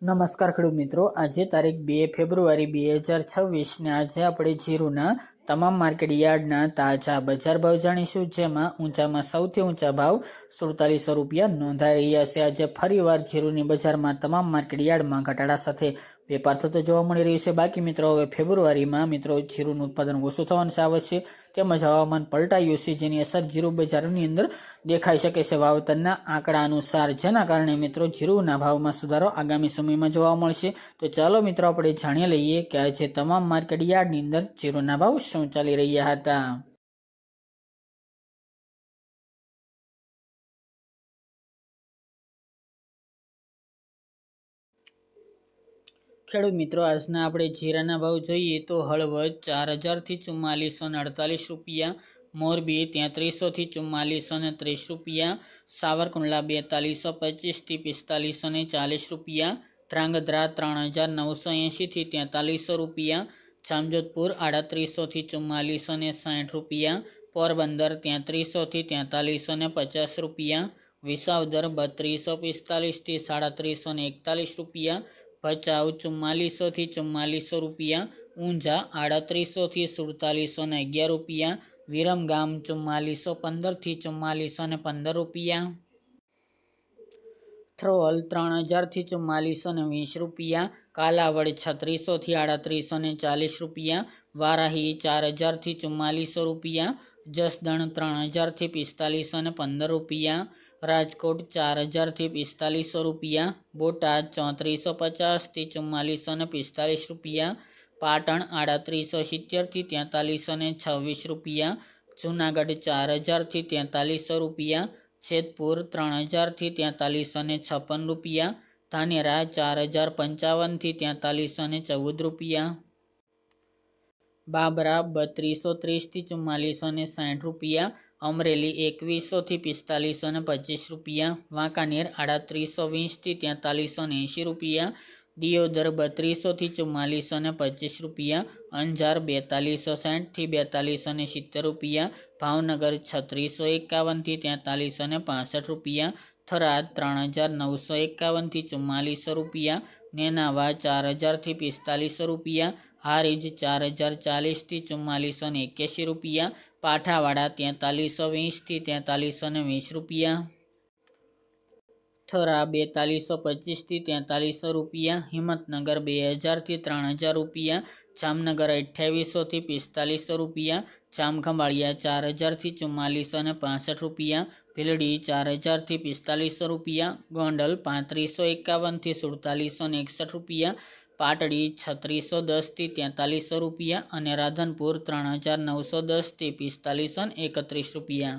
નમસ્કાર ખેડૂત મિત્રો, આજે તારીખ 2 ફેબ્રુઆરી 2026 ને આજે આપણે જીરુના તમામ માર્કેટ યાર્ડના તાજા બજાર ભાવ જાણીશું, જેમાં ઊંચામાં સૌથી ઊંચા ભાવ 4700 રૂપિયા નોંધાઈ રહ્યા છે। આજે ફરીવાર જીરુની બજારમાં તમામ માર્કેટ યાર્ડમાં ઘટાડા સાથે વેપાર થતો જોવા મળી રહ્યો છે। બાકી મિત્રો, હવે ફેબ્રુઆરીમાં મિત્રો જીરુનું ઉત્પાદન ઓછું થવાનું સાવજ છે, તેમજ હવામાન પલટાયું છે, જેની અસર જીરુ બજારની અંદર દેખાઈ શકે છે વાવેતરના આંકડા અનુસાર, જેના કારણે મિત્રો જીરુના ભાવમાં સુધારો આગામી સમયમાં જોવા મળશે। તો ચાલો મિત્રો, આપણે જાણી લઈએ કે આજે તમામ માર્કેટ યાર્ડની અંદર જીરુના ભાવ શું ચાલી રહ્યા હતા। ખેડૂત મિત્રો, આજના આપણે જીરાના ભાવ જોઈએ તો હળવદ 4000 થી 4448 રૂપિયા, મોરબી 3300 થી 4430 રૂપિયા, સાવરકુંડલા 4225 થી 4540 રૂપિયા, ધ્રાંગધ્રા 3980 થી 4300 રૂપિયા, જામજોધપુર 3800 થી 4460 રૂપિયા, પોરબંદર 3300 થી 4350 રૂપિયા, વિસાવદર 3245 થી 3741 રૂપિયા, ભચાઉ 4400 થી 4400 રૂપિયા, ઊંઝા 3800 થી 4711 રૂપિયા, વિરમગામ 4415 થી 4415 રૂપિયા, થ્રોલ 3000 થી 4420 રૂપિયા, કાલાવડ 3600 થી 3840 રૂપિયા, વારાહી 4000 થી 4400 રૂપિયા, જસદણ 3000 થી 4515 રૂપિયા, રાજકોટ 4000 થી 4500 રૂપિયા, બોટાદ 3450 થી 4445 રૂપિયા, પાટણ 3870 થી 4326 રૂપિયા, જુનાગઢ 4000 થી 4300 રૂપિયા, જેતપુર 3000 થી 4356 રૂપિયા, ધાનેરા 4055 થી 4314 રૂપિયા, બાબરા 3230 થી 4460 રૂપિયા, અમરેલી 2100 થી 4525 રૂપિયા, વાંકાનેર 3820 થી 4380 રૂપિયા, દિયોદર 3200 થી 4425 રૂપિયા, અંજાર 4260 થી 4270 રૂપિયા, ભાવનગર 3651 થી 4365 રૂપિયા, થરાદ 3951 થી 4400 રૂપિયા, નેનાવા 4000 થી 4500 રૂપિયા, હારીજ 4040 થી 4481 રૂપિયા, પાઠાવાડા 4320 થી 4320 રૂપિયા, થરા 4225 થી 4300 રૂપિયા, હિંમતનગર 2000 થી 3000 રૂપિયા, જામનગર 2800 થી 4500 રૂપિયા, જામખંભાળિયા 4000 થી 4465 રૂપિયા, ભીલડી 4000 થી 4500 રૂપિયા, ગોંડલ 3551 થી 4761 રૂપિયા, પાટડી 3610 થી 4300 રૂપિયા અને રાધનપુર 3910 થી 4531 રૂપિયા।